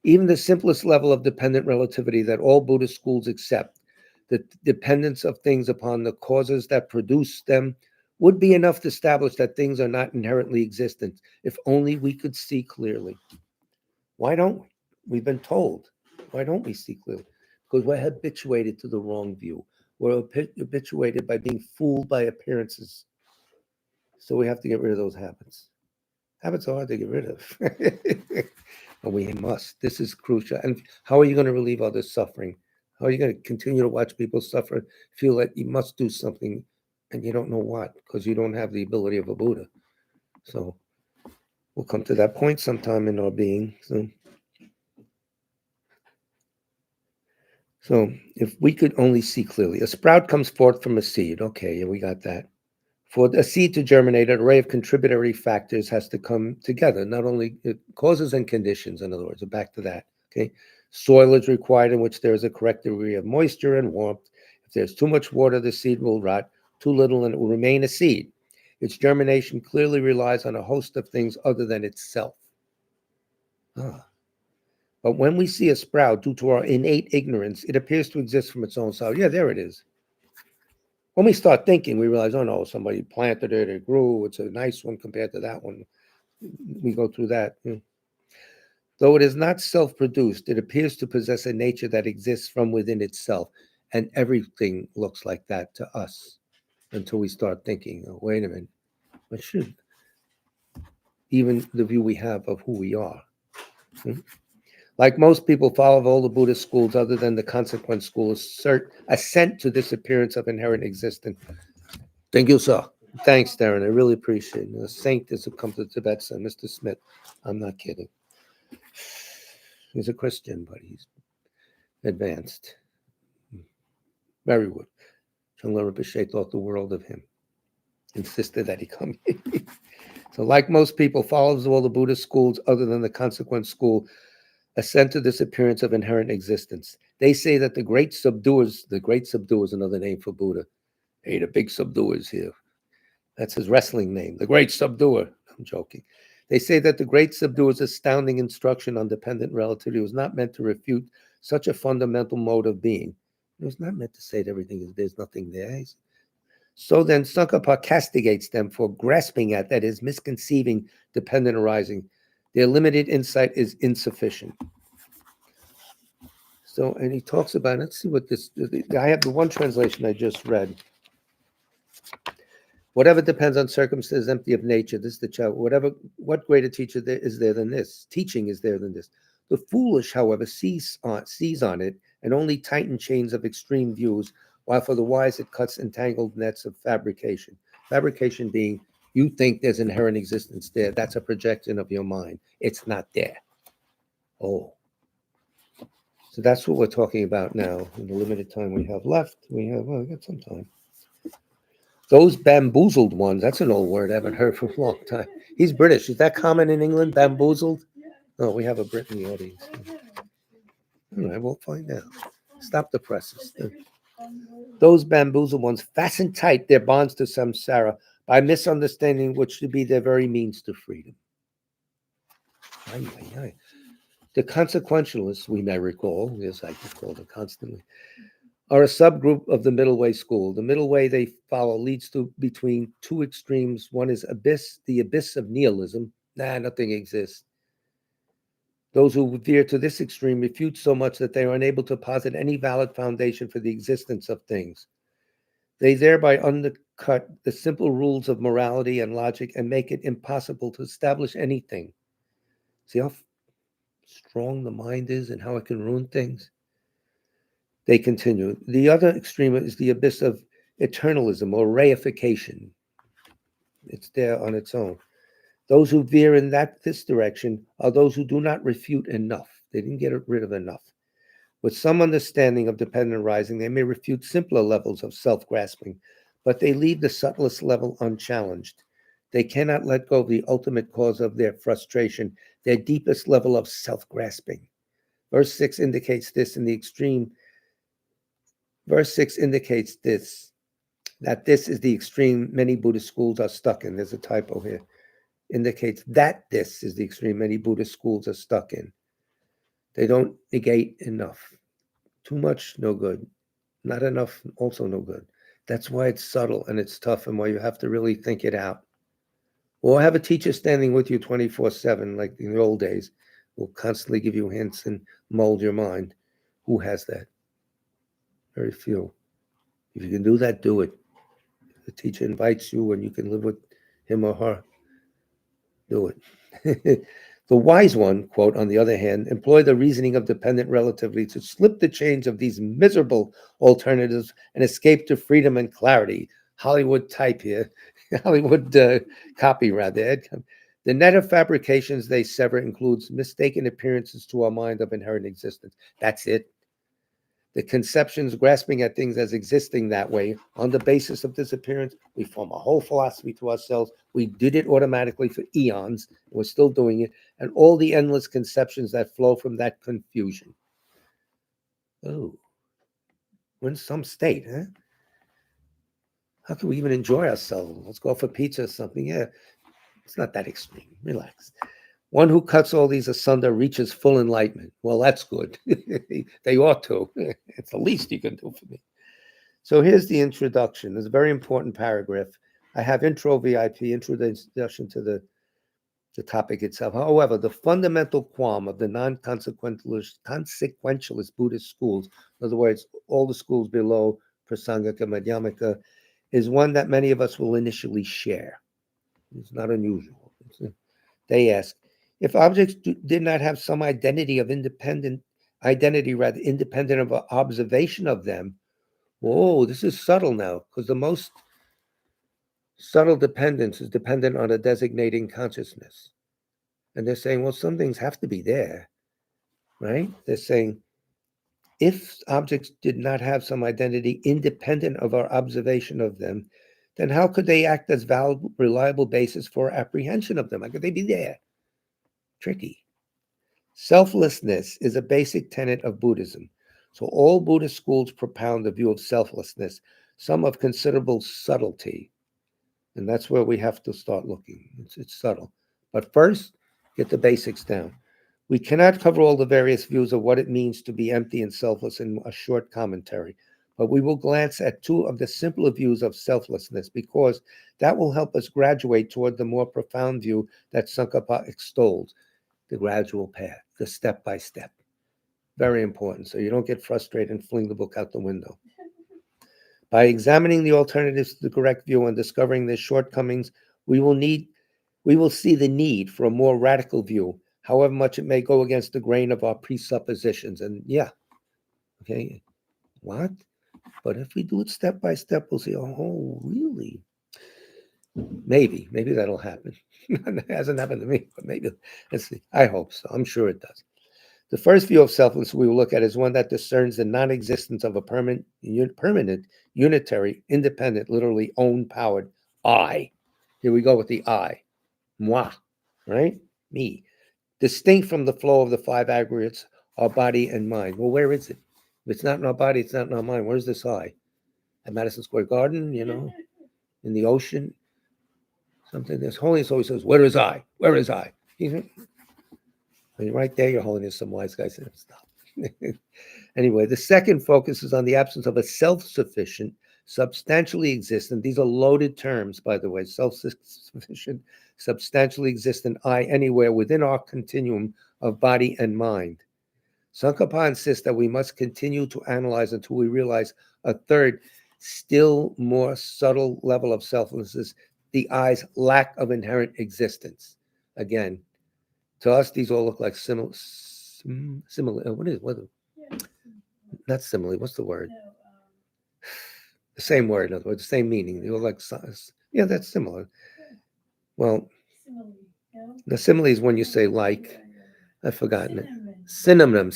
Even the simplest level of dependent relativity that all Buddhist schools accept, the dependence of things upon the causes that produce them, would be enough to establish that things are not inherently existent, if only we could see clearly. Why don't we? We've been told. Why don't we see clearly? Because we're habituated to the wrong view. We're habituated by being fooled by appearances. So we have to get rid of those habits. Habits are hard to get rid of. But we must. This is crucial. And how are you going to relieve all this suffering? How are you going to continue to watch people suffer, feel that you must do something, and you don't know what, because you don't have the ability of a Buddha? So we'll come to that point sometime in our being. So if we could only see clearly, a sprout comes forth from a seed. Okay, yeah, we got that. For a seed to germinate, an array of contributory factors has to come together, not only causes and conditions, in other words, back to that. Okay, soil is required in which there is a correct degree of moisture and warmth. If there's too much water, the seed will rot. Too little, and it will remain a seed. Its germination clearly relies on a host of things other than itself. But when we see a sprout due to our innate ignorance, it appears to exist from its own self. Yeah, there it is. When we start thinking, we realize, oh no, somebody planted it, it grew, it's a nice one compared to that one. We go through that. Though it is not self-produced, it appears to possess a nature that exists from within itself. And everything looks like that to us until we start thinking, oh, wait a minute, what should even the view we have of who we are? Like most people follow all the Buddhist schools other than the consequent school, assent to this appearance of inherent existence. Thank you, sir. Thanks, Darren. I really appreciate it. A saint has come to Tibet, son, Mr. Smith. I'm not kidding. He's a Christian, but he's advanced. Very good. Chandler Rinpoche thought the world of him. Insisted that he come here. So like most people, follows all the Buddhist schools other than the consequent school, assent to this appearance of inherent existence. They say that the great subduers, another name for Buddha. Hey, the big subduers here. That's his wrestling name, the great subduer. I'm joking. They say that the great subduer's astounding instruction on dependent relativity was not meant to refute such a fundamental mode of being. It was not meant to say that everything is, there's nothing there. So then Tsongkhapa castigates them for grasping at, that is, misconceiving dependent arising. Their limited insight is insufficient. So, and he talks about, let's see what this, I have the one translation I just read. Whatever depends on circumstances, empty of nature. This is the child. What greater teacher there is there than this? Teaching is there than this. The foolish, however, seize on it and only tighten chains of extreme views, while for the wise it cuts entangled nets of fabrication. Fabrication being, you think there's inherent existence there. That's a projection of your mind. It's not there. Oh. So that's what we're talking about now. In the limited time we have left, we got some time. Those bamboozled ones, that's an old word I haven't heard for a long time. He's British. Is that common in England, bamboozled? Oh, we have a Brit in the audience. All right, we'll find out. Stop the presses. Those bamboozled ones fasten tight their bonds to samsara by misunderstanding which should be their very means to freedom. The consequentialists, we may recall, yes, I recall them constantly, are a subgroup of the middle way school. The middle way they follow leads to between two extremes. One is the abyss of nihilism. Nothing exists. Those who veer to this extreme refute so much that they are unable to posit any valid foundation for the existence of things. They thereby undercut the simple rules of morality and logic and make it impossible to establish anything. See how strong the mind is and how it can ruin things? They continue. The other extreme is the abyss of eternalism or reification. It's there on its own. Those who veer in this direction are those who do not refute enough. They didn't get rid of enough. With some understanding of dependent arising, they may refute simpler levels of self-grasping, but they leave the subtlest level unchallenged. They cannot let go of the ultimate cause of their frustration, their deepest level of self-grasping. Verse 6 indicates this in the extreme. Verse 6 indicates this, that this is the extreme many Buddhist schools are stuck in. There's a typo here. Indicates that this is the extreme many Buddhist schools are stuck in. They don't negate enough. Too much, no good. Not enough, also no good. That's why it's subtle and it's tough and why you have to really think it out. Or have a teacher standing with you 24/7, like in the old days, will constantly give you hints and mold your mind. Who has that? Very few. If you can do that, do it. If the teacher invites you and you can live with him or her, do it. The wise one, quote, on the other hand, employ the reasoning of dependent relativity to slip the chains of these miserable alternatives and escape to freedom and clarity. Hollywood type here. Hollywood copy, rather. The net of fabrications they sever includes mistaken appearances to our mind of inherent existence. That's it. The conceptions grasping at things as existing that way, on the basis of this appearance, we form a whole philosophy to ourselves. We did it automatically for eons. We're still doing it. And all the endless conceptions that flow from that confusion. Oh, we're in some state, huh? How can we even enjoy ourselves? Let's go for pizza or something. Yeah, it's not that extreme. Relax. One who cuts all these asunder reaches full enlightenment. Well, that's good. They ought to. It's the least you can do for me. So here's the introduction. There's a very important paragraph. I have intro VIP, introduction to the topic itself. However, the fundamental qualm of the consequentialist Buddhist schools, in other words, all the schools below Prasangika, Madhyamaka, is one that many of us will initially share. It's not unusual. They ask, if objects did not have some identity independent of observation of them. Whoa, this is subtle now, because the most subtle dependence is dependent on a designating consciousness. And they're saying, well, some things have to be there, right? They're saying, if objects did not have some identity independent of our observation of them, then how could they act as valid, reliable basis for apprehension of them? How could they be there? Tricky. Selflessness is a basic tenet of Buddhism. So all Buddhist schools propound the view of selflessness, some of considerable subtlety. And that's where we have to start looking. It's subtle. But first, get the basics down. We cannot cover all the various views of what it means to be empty and selfless in a short commentary, but we will glance at two of the simpler views of selflessness because that will help us graduate toward the more profound view that Tsongkhapa extols, the gradual path, the step by step. Very important, so you don't get frustrated and fling the book out the window. By examining the alternatives to the correct view and discovering their shortcomings, we will see the need for a more radical view, however much it may go against the grain of our presuppositions. And yeah, okay, what? But if we do it step by step, we'll see, oh, really? Maybe that'll happen. It hasn't happened to me, but maybe. Let's see. I hope so. I'm sure it does. The first view of selflessness we will look at is one that discerns the non-existence of a permanent, unitary, independent, literally own-powered I. Here we go with the I. Moi, right? Me. Distinct from the flow of the five aggregates, our body and mind. Well, where is it? If it's not in our body, it's not in our mind. Where's this I? At Madison Square Garden, in the ocean? Something. This Holiness always says, where is I? Where is I? Right there, Your Holiness, some wise guy said, stop. Anyway, the second focuses on the absence of a self-sufficient, substantially existent, these are loaded terms, by the way, self-sufficient, substantially existent I anywhere within our continuum of body and mind. Tsongkhapa insists that we must continue to analyze until we realize a third, still more subtle level of selflessness, the I's lack of inherent existence. Again, to us, these all look like similar. What is it? Not simile. What's the word? The same word, in other words, the same meaning. They look like size. Yeah, that's similar. Well, the simile is when you say like. I've forgotten it. Synonym.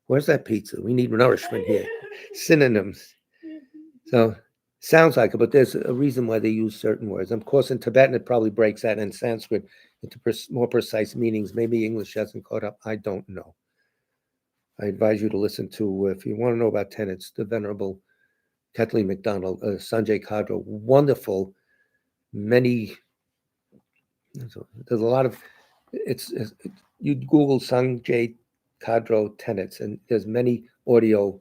Where's that pizza? We need nourishment here. Synonyms. So sounds like it, but there's a reason why they use certain words. Of course, in Tibetan, it probably breaks that, in Sanskrit into more precise meanings. Maybe English hasn't caught up. I don't know. I advise you to listen to, if you want to know about tenets, the Venerable Kathleen MacDonald, Sanjay Kadro, wonderful, there's a lot of, you Google Sanjay Kadro tenets, and there's many audio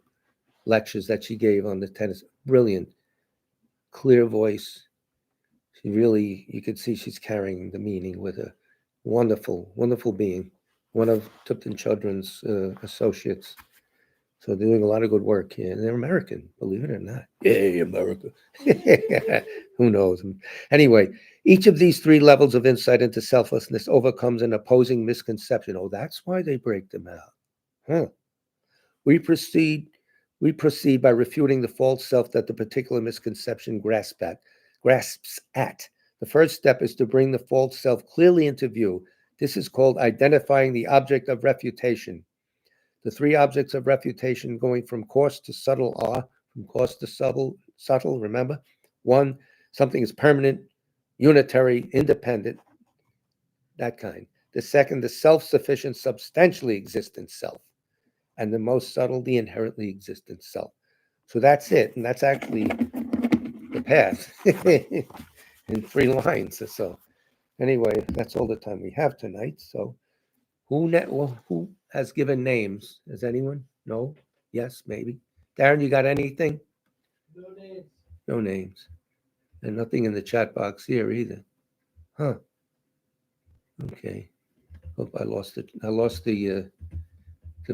lectures that she gave on the tenets. Brilliant, clear voice. She really, you could see she's carrying the meaning with a wonderful, wonderful being. One of Tipton Children's associates. So they're doing a lot of good work here. And they're American, believe it or not. Yay, America. Who knows? Anyway, each of these three levels of insight into selflessness overcomes an opposing misconception. Oh, that's why they break them out. Huh. We proceed by refuting the false self that the particular misconception grasps at. The first step is to bring the false self clearly into view. This is called identifying the object of refutation. The three objects of refutation going from coarse to subtle are, from coarse to subtle, remember? One, something is permanent, unitary, independent, that kind. The second, the self-sufficient, substantially existent self. And the most subtle, the inherently existent self. So that's it. And that's actually the path in 3 lines or so. Anyway, that's all the time we have tonight. So who has given names? Has anyone? No? Yes, maybe. Darren, you got anything? No names. No names. And nothing in the chat box here either. Huh. Okay. Hope I lost it. I lost the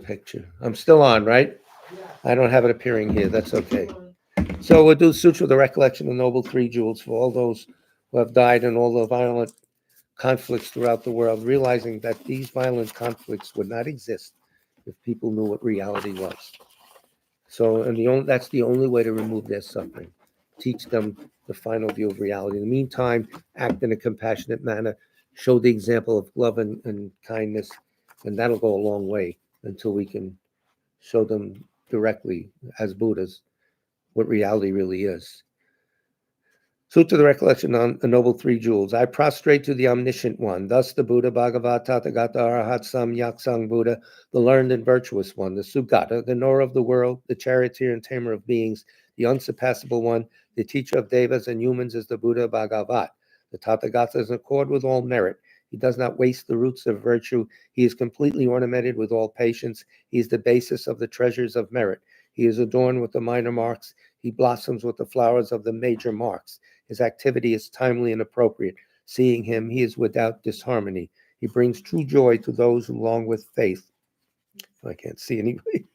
picture. I'm still on, right? Yeah. I don't have it appearing here. That's okay. So we'll do Sutra of the Recollection of the Noble Three Jewels for all those who have died in all the violent conflicts throughout the world, realizing that these violent conflicts would not exist if people knew what reality was. So, and that's the only way to remove their suffering. Teach them the final view of reality. In the meantime, act in a compassionate manner, show the example of love and kindness, and that'll go a long way until we can show them directly as Buddhas what reality really is. Sutra of the Recollection on the Noble Three Jewels. I prostrate to the Omniscient One, thus the Buddha, Bhagavat, Tathagata, Arahat, Samyak Sang Buddha, the learned and virtuous one, the Sugata, the knower of the world, the charioteer and tamer of beings, the unsurpassable one, the teacher of devas and humans is the Buddha, Bhagavat. The Tathagata is in accord with all merit. He does not waste the roots of virtue. He is completely ornamented with all patience. He is the basis of the treasures of merit. He is adorned with the minor marks. He blossoms with the flowers of the major marks. His activity is timely and appropriate. Seeing him, he is without disharmony. He brings true joy to those who long with faith. I can't see anybody.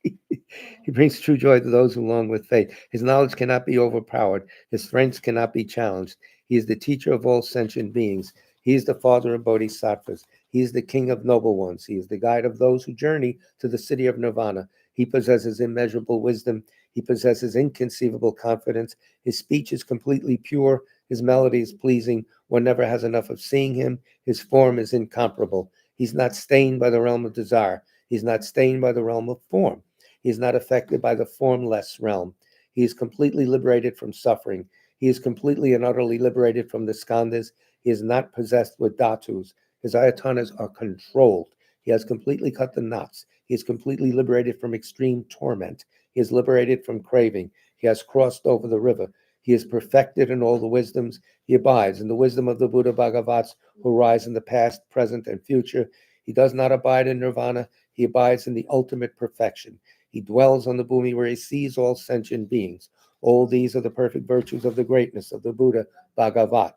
He brings true joy to those who long with faith. His knowledge cannot be overpowered. His strength cannot be challenged. He is the teacher of all sentient beings. He is the father of bodhisattvas. He is the king of noble ones. He is the guide of those who journey to the city of nirvana. He possesses immeasurable wisdom. He possesses inconceivable confidence. His speech is completely pure. His melody is pleasing. One never has enough of seeing him. His form is incomparable. He's not stained by the realm of desire. He's not stained by the realm of form. He is not affected by the formless realm. He is completely liberated from suffering. He is completely and utterly liberated from the skandhas. He is not possessed with dhatus. His ayatanas are controlled. He has completely cut the knots. He is completely liberated from extreme torment. He is liberated from craving. He has crossed over the river. He is perfected in all the wisdoms. He abides in the wisdom of the Buddha Bhagavats who rise in the past, present, and future. He does not abide in nirvana. He abides in the ultimate perfection. He dwells on the bhumi where he sees all sentient beings. All these are the perfect virtues of the greatness of the Buddha Bhagavat.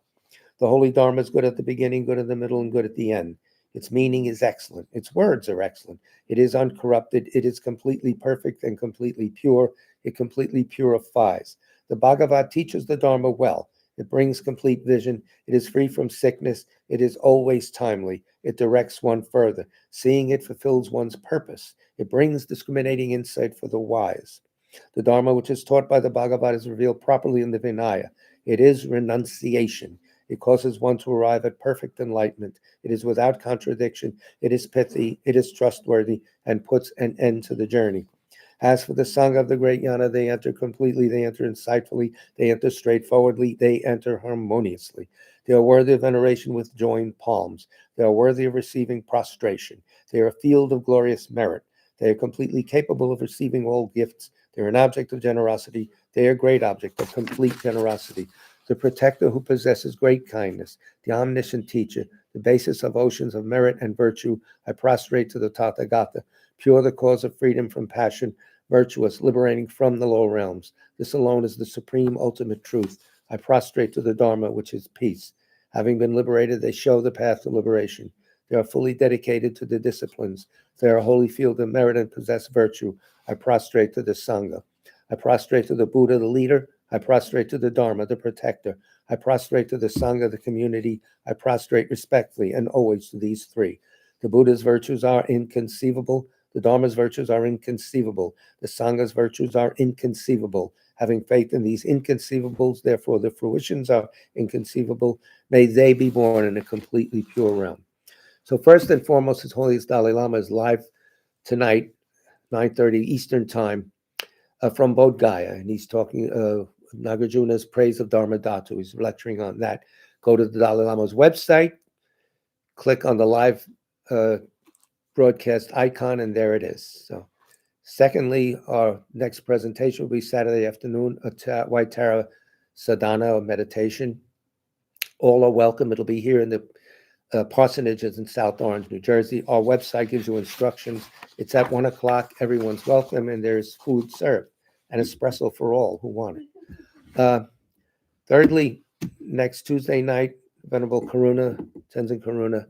The Holy Dharma is good at the beginning, good in the middle, and good at the end. Its meaning is excellent. Its words are excellent. It is uncorrupted. It is completely perfect and completely pure. It completely purifies. The Bhagavat teaches the Dharma well. It brings complete vision. It is free from sickness. It is always timely. It directs one further. Seeing it fulfills one's purpose. It brings discriminating insight for the wise. The Dharma, which is taught by the Bhagavat, is revealed properly in the Vinaya. It is renunciation. It causes one to arrive at perfect enlightenment. It is without contradiction. It is pithy. It is trustworthy and puts an end to the journey. As for the Sangha of the Great Yana, they enter completely, they enter insightfully, they enter straightforwardly, they enter harmoniously. They are worthy of veneration with joined palms. They are worthy of receiving prostration. They are a field of glorious merit. They are completely capable of receiving all gifts. They are an object of generosity. They are a great object of complete generosity. The protector who possesses great kindness, the omniscient teacher, the basis of oceans of merit and virtue, I prostrate to the Tathagata, pure the cause of freedom from passion, virtuous, liberating from the low realms. This alone is the supreme ultimate truth. I prostrate to the Dharma, which is peace. Having been liberated, they show the path to liberation. They are fully dedicated to the disciplines. They are a holy field of merit and possess virtue. I prostrate to the Sangha. I prostrate to the Buddha, the leader. I prostrate to the Dharma, the protector. I prostrate to the Sangha, the community. I prostrate respectfully and always to these three. The Buddha's virtues are inconceivable. The Dharma's virtues are inconceivable. The Sangha's virtues are inconceivable. Having faith in these inconceivables, therefore the fruitions are inconceivable. May they be born in a completely pure realm. So first and foremost, His Holiness Dalai Lama is live tonight, 9:30 Eastern Time, from Bodh Gaya, and he's talking Nagarjuna's praise of Dharma Dhatu. He's lecturing on that. Go to the Dalai Lama's website, click on the live broadcast icon, and there it is. Secondly, our next presentation will be Saturday afternoon, a White Tara Sadhana or meditation. All are welcome. It'll be here in the parsonages in South Orange, New Jersey. Our website gives you instructions. It's at 1 o'clock. Everyone's welcome, and there's food served and espresso for all who want it. Thirdly, next Tuesday night, Venerable Karuna, Tenzin Karuna,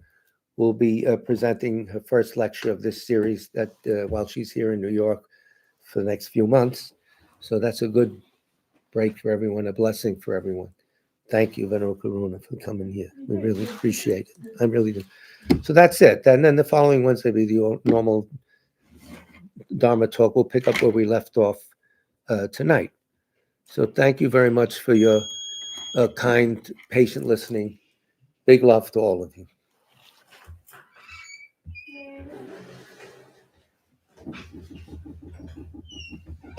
will be presenting her first lecture of this series that while she's here in New York for the next few months. So that's a good break for everyone, a blessing for everyone. Thank you, Venerable Karuna, for coming here. We really appreciate it. I really do. So that's it. And then the following Wednesday will be the normal Dharma talk. We'll pick up where we left off tonight. So thank you very much for your kind, patient listening. Big love to all of you.